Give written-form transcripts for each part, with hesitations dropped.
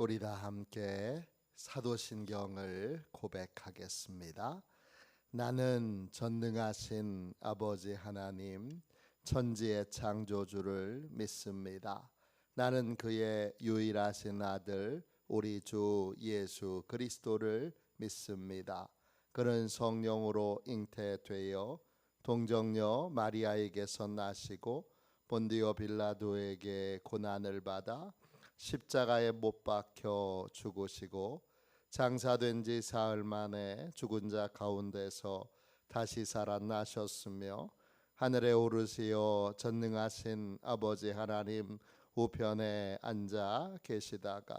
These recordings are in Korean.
우리 다 함께 사도신경을 고백하겠습니다. 나는 전능하신 아버지 하나님, 천지의 창조주를 믿습니다. 나는 그의 유일하신 아들 우리 주 예수 그리스도를 믿습니다. 그는 성령으로 잉태되어 동정녀 마리아에게서 나시고 본디오 빌라도에게 고난을 받아 십자가에 못 박혀 죽으시고 장사된 지 사흘 만에 죽은 자 가운데서 다시 살아나셨으며 하늘에 오르시어 전능하신 아버지 하나님 우편에 앉아 계시다가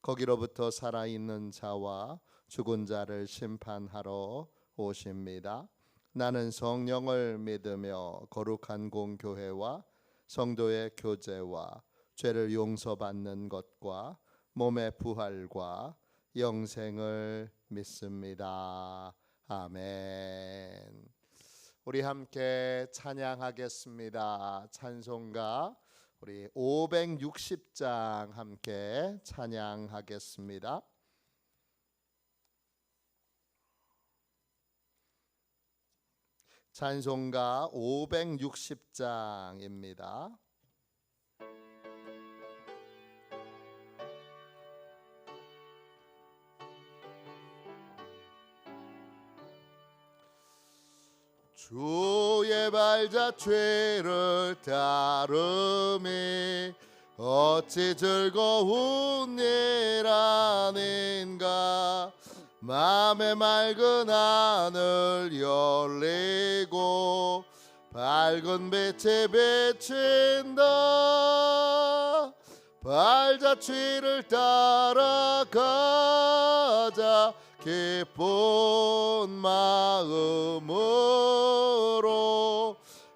거기로부터 살아있는 자와 죽은 자를 심판하러 오십니다. 나는 성령을 믿으며 거룩한 공교회와 성도의 교제와 죄를 용서받는 것과 몸의 부활과 영생을 믿습니다. 아멘. 우리 함께 찬양하겠습니다. 찬송가 우리 560장 함께 찬양하겠습니다. 찬송가 560장입니다. 주의 발자 죄를 따르미 어찌 즐거운 일 아닌가. 맘에 맑은 하늘 열리고 밝은 빛이 비친다. 발자취를 따라가자 기쁜 마음으로.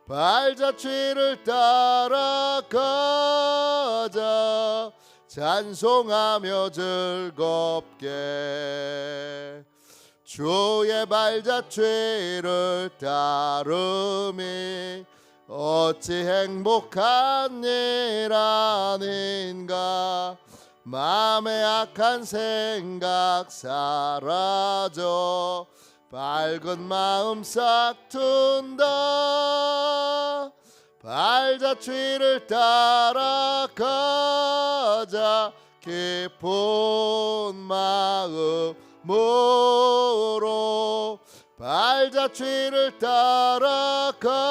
발자취를 따라가자 찬송하며 즐겁게. 주의 발자취를 따름이 어찌 행복한 일 아닌가. 마음의 악한 생각 사라져 밝은 마음 싹 튼다. 발자취를 따라가자 기쁜 마음으로. 발자취를 따라가자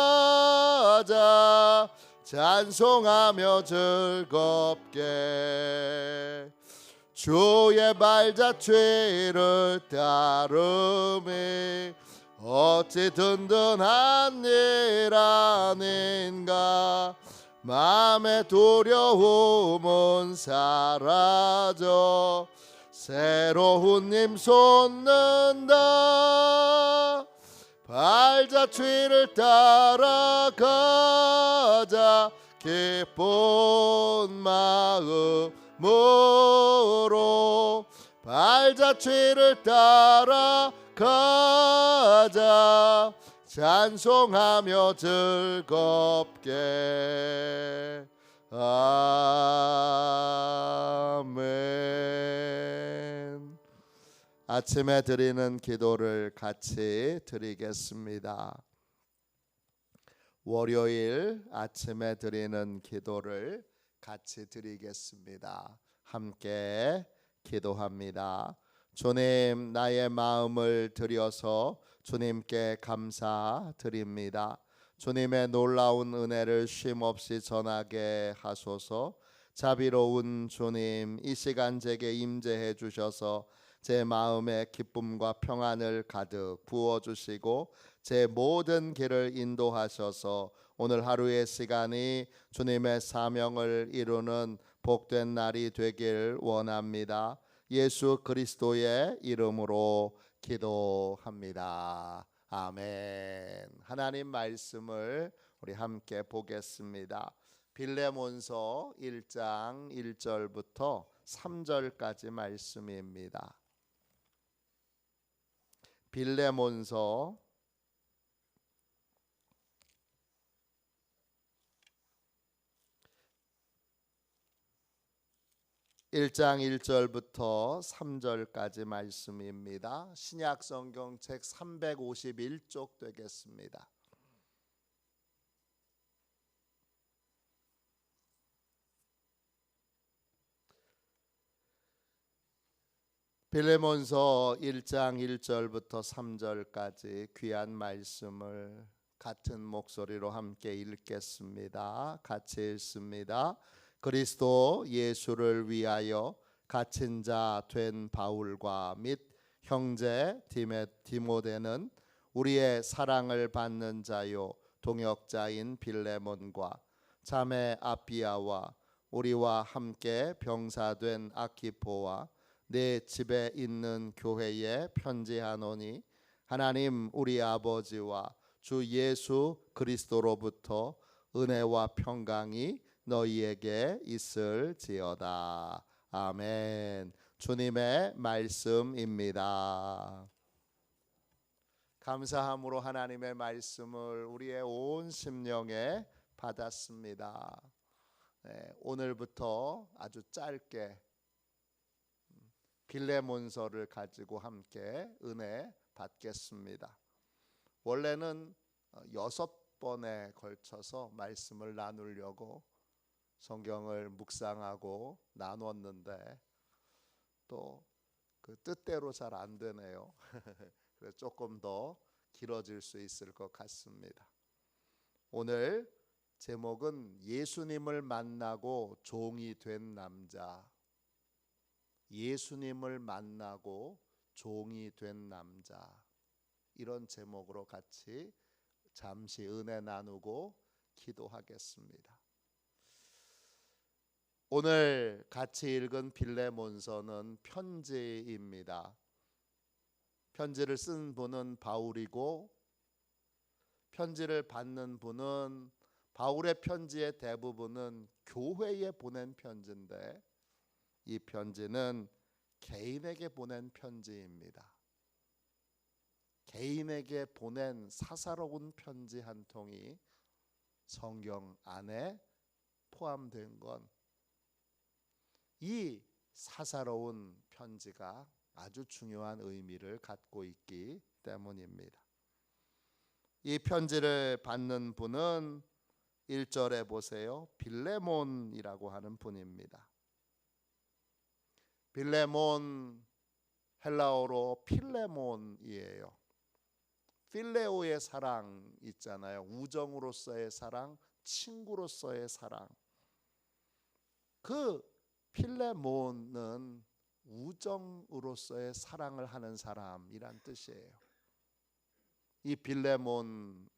찬송하며 즐겁게. 주의 발자취를 따름이 어찌 든든한 일 아닌가. 마음의 두려움은 사라져 새로운 힘 솟는다. 발자취를 따라가자 기쁜 마음으로. 발자취를 따라가자 찬송하며 즐겁게. 아멘. 아침에 드리는 기도를 같이 드리겠습니다. 월요일 아침에 드리는 기도를 같이 드리겠습니다. 함께 기도합니다. 주님, 나의 마음을 드려서 주님께 감사드립니다. 주님의 놀라운 은혜를 쉼없이 전하게 하소서. 자비로운 주님, 이 시간 제게 임재해 주셔서 제 마음에 기쁨과 평안을 가득 부어주시고 제 모든 길을 인도하셔서 오늘 하루의 시간이 주님의 사명을 이루는 복된 날이 되길 원합니다. 예수 그리스도의 이름으로 기도합니다. 아멘. 하나님 말씀을 우리 함께 보겠습니다. 빌레몬서 1장 1절부터 3절까지 말씀입니다. 빌레몬서 1장 1절부터 3절까지 말씀입니다. 신약 성경책 351쪽 되겠습니다. 빌레몬서 1장 1절부터 3절까지 귀한 말씀을 같은 목소리로 함께 읽겠습니다. 같이 읽습니다. 그리스도 예수를 위하여 갇힌 자 된 바울과 및 형제 디모데는 우리의 사랑을 받는 자요 동역자인 빌레몬과 자매 아비아와 우리와 함께 병사된 아키포와 내 집에 있는 교회에 편지하노니 하나님 우리 아버지와 주 예수 그리스도로부터 은혜와 평강이 너희에게 있을지어다. 아멘. 주님의 말씀입니다. 감사함으로 하나님의 말씀을 우리의 온 심령에 받았습니다. 오늘부터 아주 짧게 빌레몬서를 가지고 함께 은혜 받겠습니다. 원래는 6번에 걸쳐서 말씀을 나누려고 성경을 묵상하고 나눴는데 또 그 뜻대로 잘 안 되네요. 그래서 조금 더 길어질 수 있을 것 같습니다. 오늘 제목은 예수님을 만나고 종이 된 남자. 예수님을 만나고 종이 된 남자, 이런 제목으로 같이 잠시 은혜 나누고 기도하겠습니다. 오늘 같이 읽은 빌레몬서는 편지입니다. 편지를 쓴 분은 바울이고 편지를 받는 분은, 바울의 편지의 대부분은 교회에 보낸 편지인데 이 편지는 개인에게 보낸 편지입니다. 개인에게 보낸 사사로운 편지 한 통이 성경 안에 포함된 건 이 사사로운 편지가 아주 중요한 의미를 갖고 있기 때문입니다. 이 편지를 받는 분은 1절에 보세요. 빌레몬이라고 하는 분입니다. 빌레몬 헬라어로 필레몬이에요. 필레오의 사랑 있잖아요. 우정으로서의 사랑, 친구로서의 사랑. 그 필레몬은 우정으로서의 사랑을 하는 사람이란 뜻이에요. 이 빌레몬은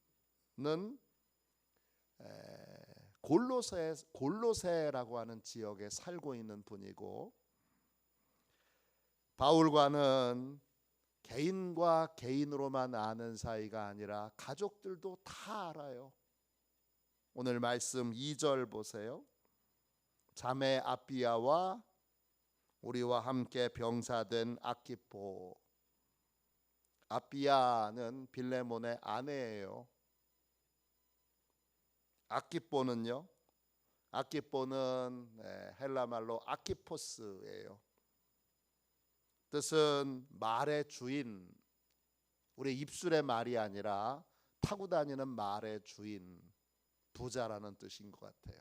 골로새라고 하는 지역에 살고 있는 분이고, 바울과는 개인과 개인으로만 아는 사이가 아니라 가족들도 다 알아요. 오늘 말씀 2절 보세요. 자매 아비아와 우리와 함께 병사된 아키포. 아비아는 빌레몬의 아내예요. 아키포는요? 아키포는 헬라 말로 아키포스예요. 뜻은 말의 주인, 우리 입술의 말이 아니라 타고 다니는 말의 주인, 부자라는 뜻인 것 같아요.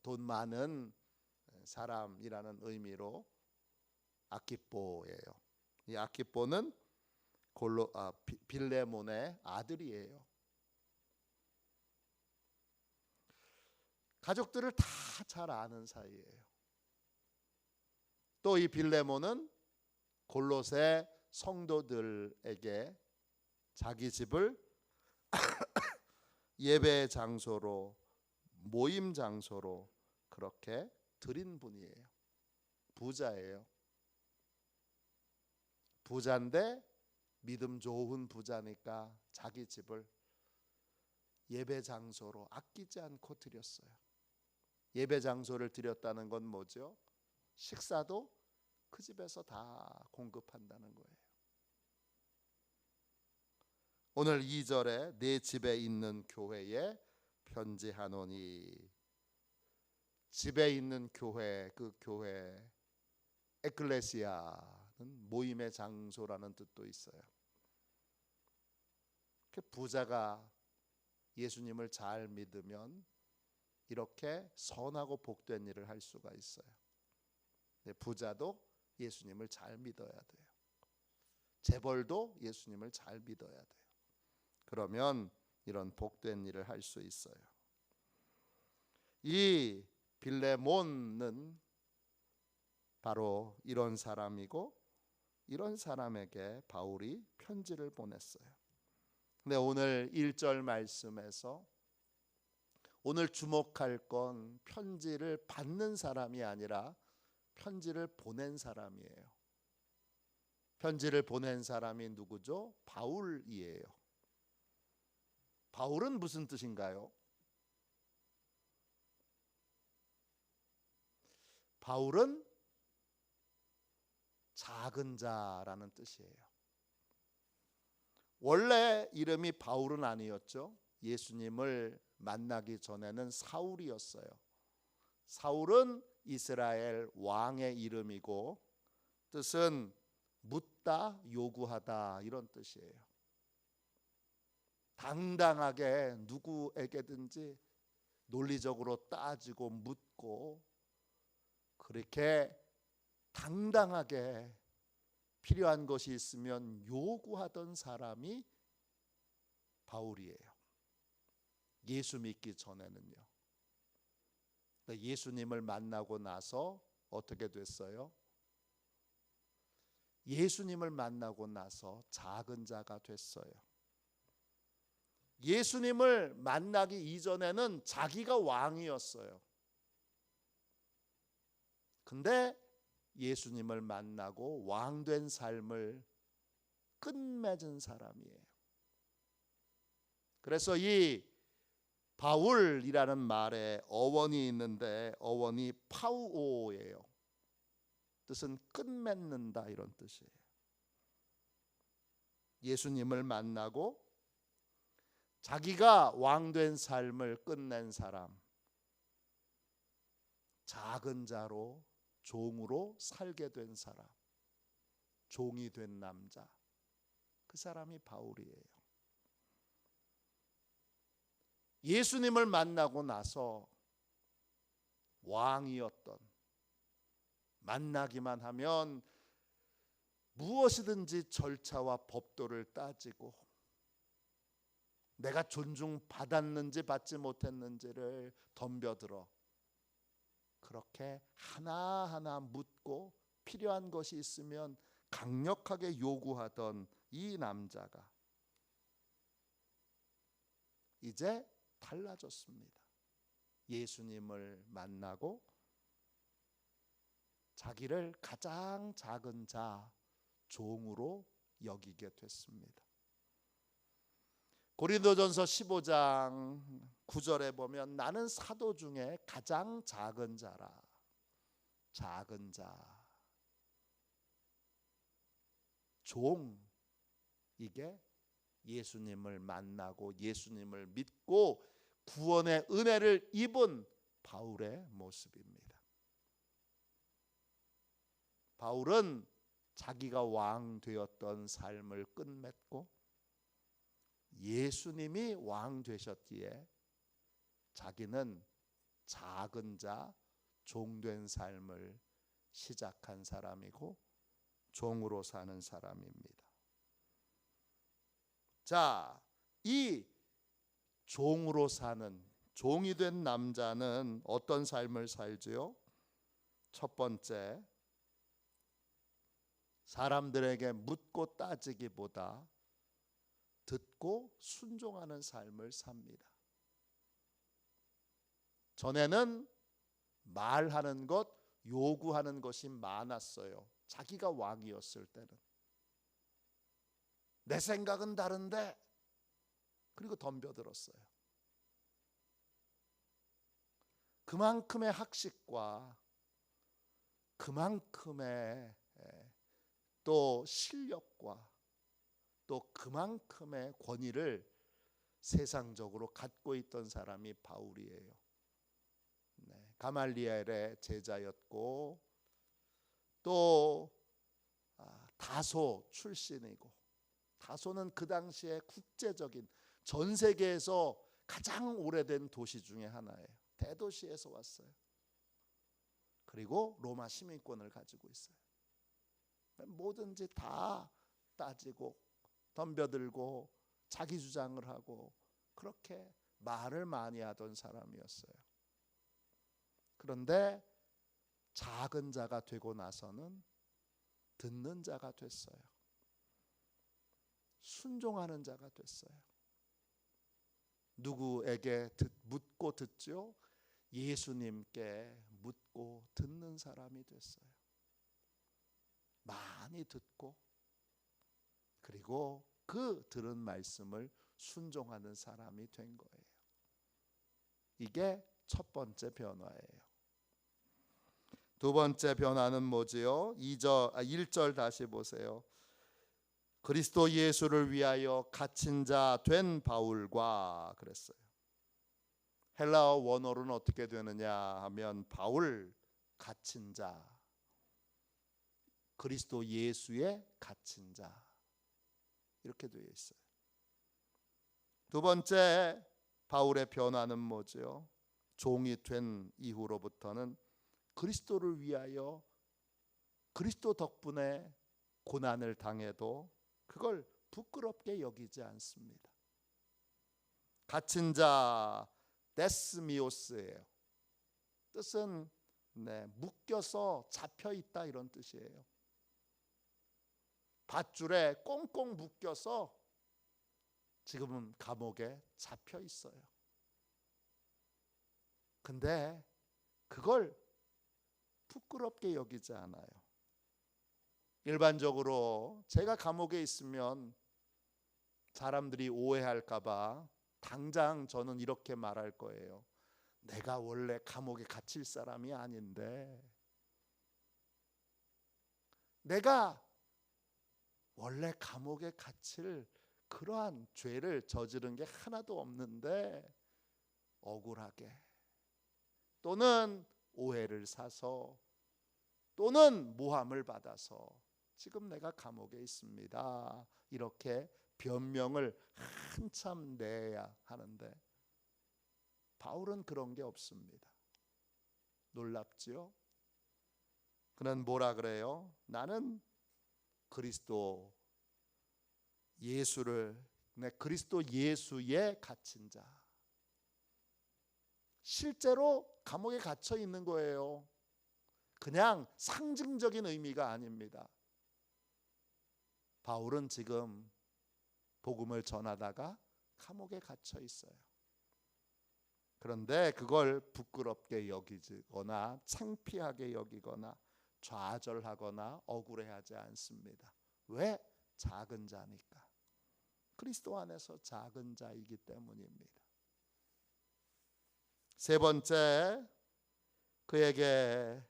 돈 많은 사람이라는 의미로 아키포예요. 이 아키포는 빌레몬의 아들이에요. 가족들을 다 잘 아는 사이예요. 또 이 빌레몬은 골로새 성도들에게 자기 집을 예배 장소로, 모임 장소로 그렇게 드린 분이에요. 부자예요. 부자인데 믿음 좋은 부자니까 자기 집을 예배 장소로 아끼지 않고 드렸어요. 예배 장소를 드렸다는 건 뭐죠? 식사도 그 집에서 다 공급한다는 거예요. 오늘 2절에 내 집에 있는 교회에 편지하노니, 집에 있는 교회, 그 교회 에클레시아는 모임의 장소라는 뜻도 있어요. 부자가 예수님을 잘 믿으면 이렇게 선하고 복된 일을 할 수가 있어요. 부자도 예수님을 잘 믿어야 돼요. 재벌도 예수님을 잘 믿어야 돼요. 그러면 이런 복된 일을 할 수 있어요. 이 빌레몬은 바로 이런 사람이고, 이런 사람에게 바울이 편지를 보냈어요. 근데 오늘 1절 말씀에서 오늘 주목할 건 편지를 받는 사람이 아니라 편지를 보낸 사람이에요. 편지를 보낸 사람이 누구죠? 바울이에요. 바울은 무슨 뜻인가요? 바울은 작은 자라는 뜻이에요. 원래 이름이 바울은 아니었죠. 예수님을 만나기 전에는 사울이었어요. 사울은 이스라엘 왕의 이름이고 뜻은 묻다, 요구하다 이런 뜻이에요. 당당하게 누구에게든지 논리적으로 따지고 묻고 그렇게 당당하게 필요한 것이 있으면 요구하던 사람이 바울이에요. 예수 믿기 전에는요. 예수님을 만나고 나서 어떻게 됐어요? 예수님을 만나고 나서 작은 자가 됐어요. 예수님을 만나기 이전에는 자기가 왕이었어요. 근데 예수님을 만나고 왕된 삶을 끝맺은 사람이에요. 그래서 이 바울이라는 말에 어원이 있는데 어원이 파우오예요. 뜻은 끝맺는다 이런 뜻이에요. 예수님을 만나고 자기가 왕된 삶을 끝낸 사람, 작은 자로 종으로 살게 된 사람, 종이 된 남자, 그 사람이 바울이에요. 예수님을 만나고 나서 왕이었던, 만나기만 하면 무엇이든지 절차와 법도를 따지고 내가 존중받았는지 받지 못했는지를 덤벼들어 그렇게 하나하나 묻고 필요한 것이 있으면 강력하게 요구하던 이 남자가 이제 달라졌습니다. 예수님을 만나고 자기를 가장 작은 자, 종으로 여기게 됐습니다. 고린도전서 15장 9절에 보면 나는 사도 중에 가장 작은 자라. 작은 자, 종, 이게 예수님을 만나고 예수님을 믿고 구원의 은혜를 입은 바울의 모습입니다. 바울은 자기가 왕 되었던 삶을 끝맺고 예수님이 왕 되셨기에 자기는 작은 자, 종된 삶을 시작한 사람이고 종으로 사는 사람입니다. 자, 이 종으로 사는, 종이 된 남자는 어떤 삶을 살지요? 첫 번째, 사람들에게 묻고 따지기보다 듣고 순종하는 삶을 삽니다. 전에는 말하는 것, 요구하는 것이 많았어요. 자기가 왕이었을 때는. 내 생각은 다른데, 그리고 덤벼들었어요. 그만큼의 학식과 그만큼의 또 실력과 또 그만큼의 권위를 세상적으로 갖고 있던 사람이 바울이에요. 가말리엘의 제자였고 또 다소 출신이고, 다소는 그 당시에 국제적인 전 세계에서 가장 오래된 도시 중에 하나예요. 대도시에서 왔어요. 그리고 로마 시민권을 가지고 있어요. 뭐든지 다 따지고 덤벼들고 자기 주장을 하고 그렇게 말을 많이 하던 사람이었어요. 그런데 작은 자가 되고 나서는 듣는 자가 됐어요. 순종하는 자가 됐어요. 누구에게 묻고 듣죠? 예수님께 묻고 듣는 사람이 됐어요. 많이 듣고 그리고 그 들은 말씀을 순종하는 사람이 된 거예요. 이게 첫 번째 변화예요. 두 번째 변화는 뭐지요? 1절 다시 보세요. 그리스도 예수를 위하여 갇힌 자 된 바울과 그랬어요. 헬라어 원어로는 어떻게 되느냐 하면 바울 갇힌 자, 그리스도 예수의 갇힌 자, 이렇게 되어 있어요. 두 번째 바울의 변화는 뭐죠? 종이 된 이후로부터는 그리스도를 위하여 그리스도 덕분에 고난을 당해도 그걸 부끄럽게 여기지 않습니다. 갇힌 자 데스미오스예요. 뜻은 묶여서 잡혀 있다 이런 뜻이에요. 밧줄에 꽁꽁 묶여서 지금은 감옥에 잡혀 있어요. 근데 그걸 부끄럽게 여기지 않아요. 일반적으로 제가 감옥에 있으면 사람들이 오해할까 봐 당장 저는 이렇게 말할 거예요. 내가 원래 감옥에 갇힐 사람이 아닌데, 내가 원래 감옥에 갇힐 그러한 죄를 저지른 게 하나도 없는데 억울하게 또는 오해를 사서 또는 모함을 받아서 지금 내가 감옥에 있습니다. 이렇게 변명을 한참 내야 하는데 바울은 그런 게 없습니다. 놀랍지요? 그는 뭐라 그래요? 나는 그리스도 예수의 갇힌 자. 실제로 감옥에 갇혀 있는 거예요. 그냥 상징적인 의미가 아닙니다. 바울은 지금 복음을 전하다가 감옥에 갇혀 있어요. 그런데 그걸 부끄럽게 여기거나 창피하게 여기거나 좌절하거나 억울해하지 않습니다. 왜? 작은 자니까. 그리스도 안에서 작은 자이기 때문입니다. 세 번째, 그에게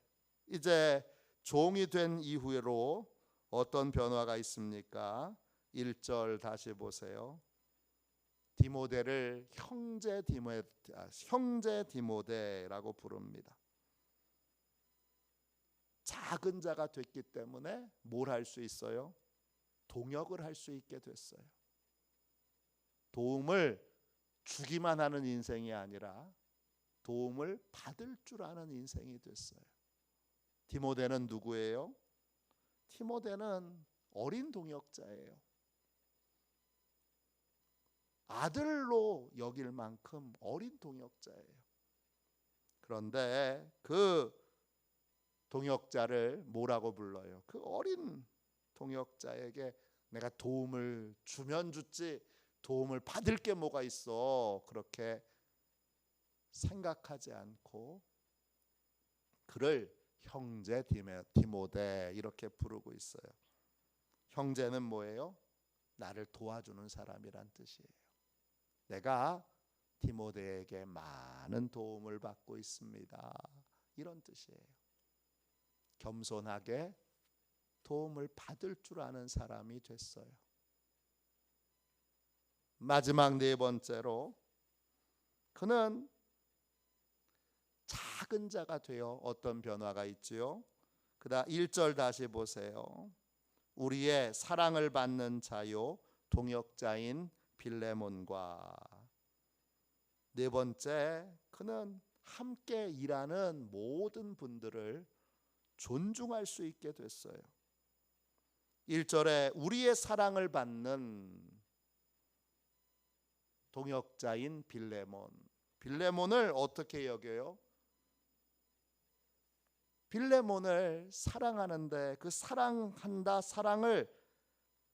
이제 종이 된 이후로 어떤 변화가 있습니까? 1절 다시 보세요. 디모데를 형제 디모데라고 부릅니다. 작은 자가 됐기 때문에 뭘 할 수 있어요? 동역을 할 수 있게 됐어요. 도움을 주기만 하는 인생이 아니라 도움을 받을 줄 아는 인생이 됐어요. 디모데는 누구예요? 디모데는 어린 동역자예요. 아들로 여길 만큼 어린 동역자예요. 그런데 그 동역자를 뭐라고 불러요? 그 어린 동역자에게 내가 도움을 주면 주지 도움을 받을 게 뭐가 있어, 그렇게 생각하지 않고 그를 형제 디모데 이렇게 부르고 있어요. 형제는 뭐예요? 나를 도와주는 사람이란 뜻이에요. 내가 디모데에게 많은 도움을 받고 있습니다, 이런 뜻이에요. 겸손하게 도움을 받을 줄 아는 사람이 됐어요. 마지막 네 번째로 그는 작은 자가 되어 어떤 변화가 있지요? 그다음 1절 다시 보세요. 우리의 사랑을 받는 자요 동역자인 빌레몬과. 네 번째, 그는 함께 일하는 모든 분들을 존중할 수 있게 됐어요. 1절에 우리의 사랑을 받는 동역자인 빌레몬. 빌레몬을 어떻게 여겨요? 빌레몬을 사랑하는데 그 사랑한다, 사랑을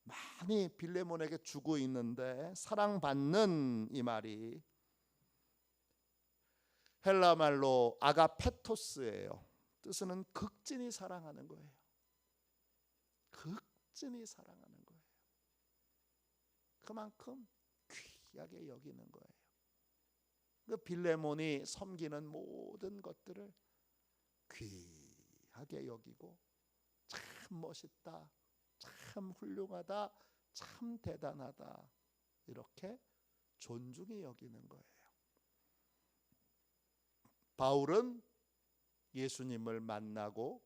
많이 빌레몬에게 주고 있는데, 사랑받는 이 말이 헬라 말로 아가페토스예요. 뜻은 극진히 사랑하는 거예요. 극진히 사랑하는 거예요. 그만큼 귀하게 여기는 거예요. 그 빌레몬이 섬기는 모든 것들을 귀하게 여기고, 참 멋있다, 참 훌륭하다, 참 대단하다, 이렇게 존중히 여기는 거예요. 바울은 예수님을 만나고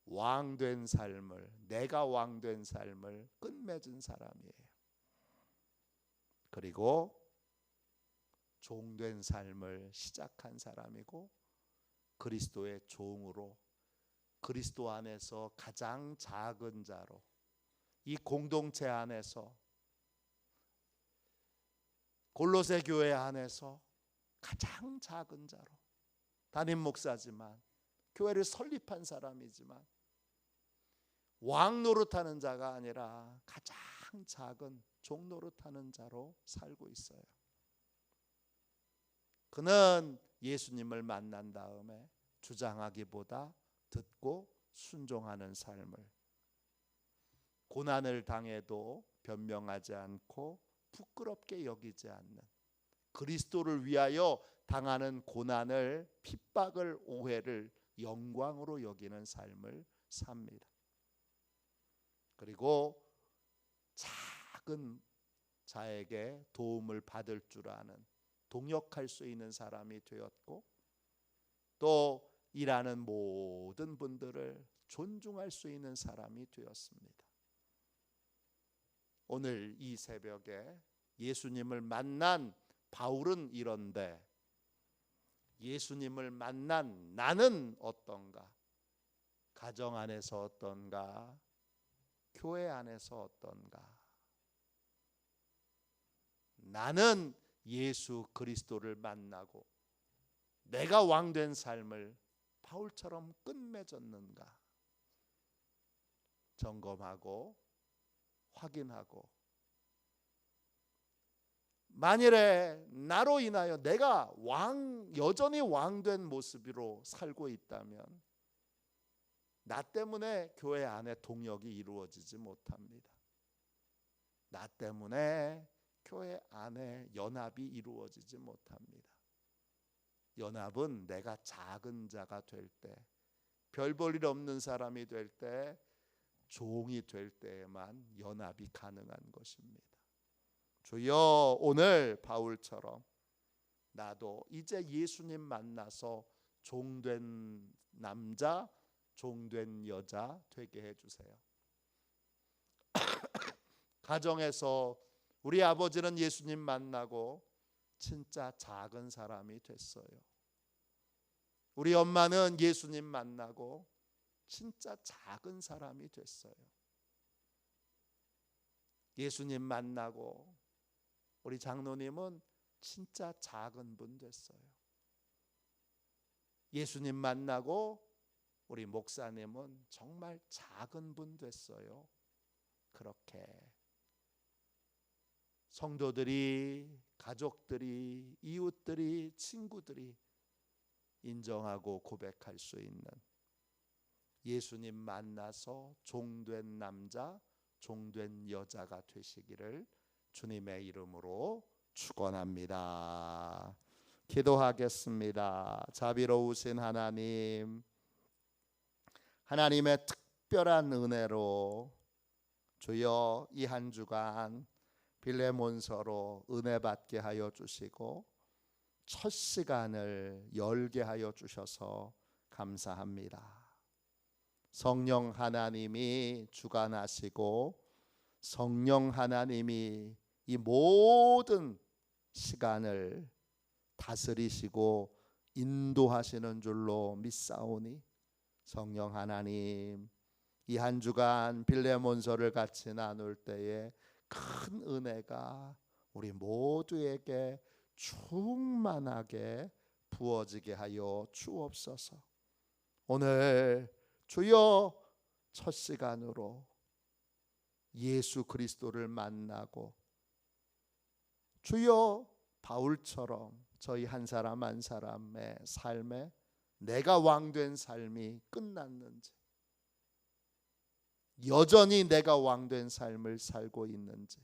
왕된 삶을, 내가 왕된 삶을 끝맺은 사람이에요. 그리고 종된 삶을 시작한 사람이고, 그리스도의 종으로, 그리스도 안에서 가장 작은 자로, 이 공동체 안에서, 골로새 교회 안에서 가장 작은 자로, 담임 목사지만 교회를 설립한 사람이지만 왕 노릇하는 자가 아니라 가장 작은 종 노릇하는 자로 살고 있어요. 그는 예수님을 만난 다음에 주장하기보다 듣고 순종하는 삶을, 고난을 당해도 변명하지 않고 부끄럽게 여기지 않는, 그리스도를 위하여 당하는 고난을, 핍박을, 오해를 영광으로 여기는 삶을 삽니다. 그리고 작은 자에게 도움을 받을 줄 아는, 동역할 수 있는 사람이 되었고, 또 일하는 모든 분들을 존중할 수 있는 사람이 되었습니다. 오늘 이 새벽에 예수님을 만난 바울은 이런데, 예수님을 만난 나는 어떤가? 가정 안에서 어떤가? 교회 안에서 어떤가? 나는 예수 그리스도를 만나고 내가 왕된 삶을 바울처럼 끝맺었는가? 점검하고 확인하고, 만일에 나로 인하여 내가 여전히 왕된 모습으로 살고 있다면 나 때문에 교회 안에 동역이 이루어지지 못합니다. 나 때문에 교회 안에 연합이 이루어지지 못합니다. 연합은 내가 작은 자가 될 때, 별 볼 일 없는 사람이 될 때, 종이 될 때에만 연합이 가능한 것입니다. 주여, 오늘 바울처럼 나도 이제 예수님 만나서 종된 남자, 종된 여자 되게 해주세요. 가정에서 우리 아버지는 예수님 만나고 진짜 작은 사람이 됐어요. 우리 엄마는 예수님 만나고 진짜 작은 사람이 됐어요. 예수님 만나고 우리 장로님은 진짜 작은 분 됐어요. 예수님 만나고 우리 목사님은 정말 작은 분 됐어요. 그렇게 성도들이, 가족들이, 이웃들이, 친구들이 인정하고 고백할 수 있는, 예수님 만나서 종된 남자, 종된 여자가 되시기를 주님의 이름으로 축원합니다. 기도하겠습니다. 자비로우신 하나님, 하나님의 특별한 은혜로 주여 이 한 주간 빌레몬서로 은혜 받게 하여 주시고, 첫 시간을 열게 하여 주셔서 감사합니다. 성령 하나님이 주관하시고 성령 하나님이 이 모든 시간을 다스리시고 인도하시는 줄로 믿사오니 성령 하나님, 이 한 주간 빌레몬서를 같이 나눌 때에 큰 은혜가 우리 모두에게 충만하게 부어지게 하여 주옵소서. 오늘 주여 첫 시간으로 예수 그리스도를 만나고 주여 바울처럼 저희 한 사람 한 사람의 삶에 내가 왕된 삶이 끝났는지, 여전히 내가 왕된 삶을 살고 있는지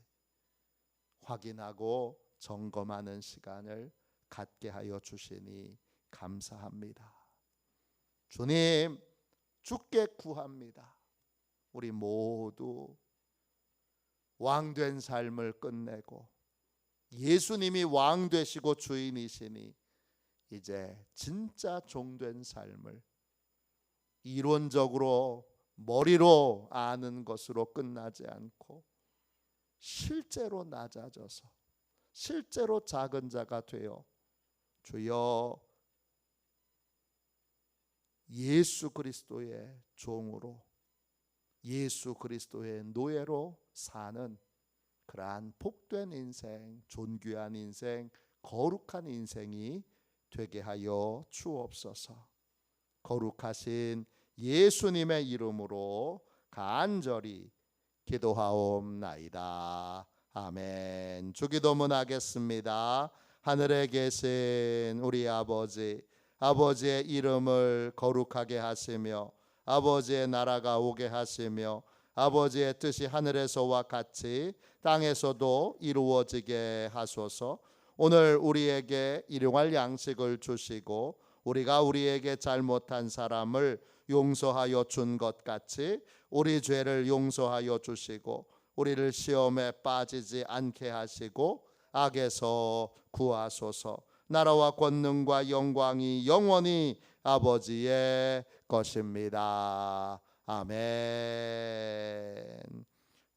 확인하고 점검하는 시간을 갖게 하여 주시니 감사합니다. 주님, 주께 구합니다. 우리 모두 왕된 삶을 끝내고 예수님이 왕 되시고 주인이시니 이제 진짜 종된 삶을 이론적으로 머리로 아는 것으로 끝나지 않고 실제로 낮아져서 실제로 작은 자가 되어 주여 예수 그리스도의 종으로 예수 그리스도의 노예로 사는 그러한 복된 인생, 존귀한 인생, 거룩한 인생이 되게 하여 주옵소서. 거룩하신 예수님의 이름으로 간절히 기도하옵나이다. 아멘. 주기도문 하겠습니다. 하늘에 계신 우리 아버지, 아버지의 이름을 거룩하게 하시며 아버지의 나라가 오게 하시며 아버지의 뜻이 하늘에서와 같이 땅에서도 이루어지게 하소서. 오늘 우리에게 일용할 양식을 주시고 우리가 우리에게 잘못한 사람을 용서하여 준 것 같이 우리 죄를 용서하여 주시고 우리를 시험에 빠지지 않게 하시고 악에서 구하소서. 나라와 권능과 영광이 영원히 아버지의 것입니다. 아멘.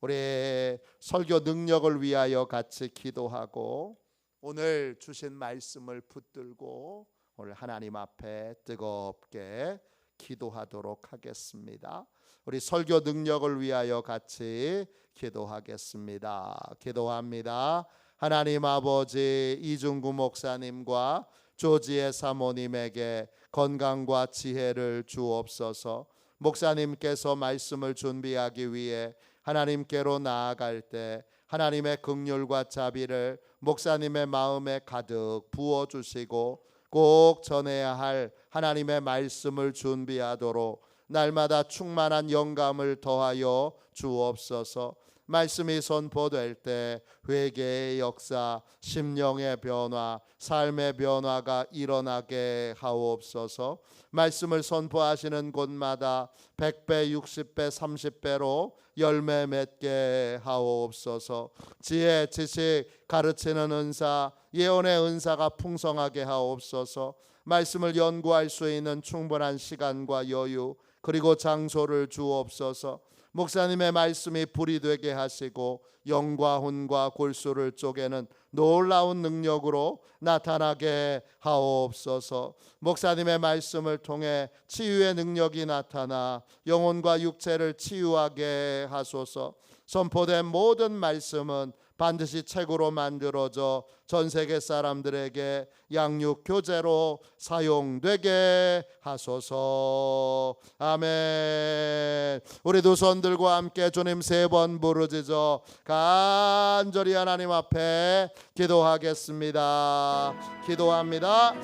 우리 설교 능력을 위하여 같이 기도하고 오늘 주신 말씀을 붙들고 오늘 하나님 앞에 뜨겁게 기도하도록 하겠습니다. 우리 설교 능력을 위하여 같이 기도하겠습니다. 기도합니다. 하나님 아버지, 이중구 목사님과 조지혜 사모님에게 건강과 지혜를 주옵소서. 목사님께서 말씀을 준비하기 위해 하나님께로 나아갈 때 하나님의 긍휼과 자비를 목사님의 마음에 가득 부어주시고 꼭 전해야 할 하나님의 말씀을 준비하도록 날마다 충만한 영감을 더하여 주옵소서. 말씀이 선포될 때 회개의 역사, 심령의 변화, 삶의 변화가 일어나게 하옵소서. 말씀을 선포하시는 곳마다 100배, 60배, 30배로 열매 맺게 하옵소서. 지혜, 지식, 가르치는 은사, 예언의 은사가 풍성하게 하옵소서. 말씀을 연구할 수 있는 충분한 시간과 여유 그리고 장소를 주옵소서. 목사님의 말씀이 불이 되게 하시고 영과 혼과 골수를 쪼개는 놀라운 능력으로 나타나게 하옵소서. 목사님의 말씀을 통해 치유의 능력이 나타나 영혼과 육체를 치유하게 하소서. 선포된 모든 말씀은 반드시 책으로 만들어져 전 세계 사람들에게 양육 교재로 사용되게 하소서. 아멘. 우리 두 손 들고 함께 주님 3번 부르짖어 간절히 하나님 앞에 기도하겠습니다. 기도합니다.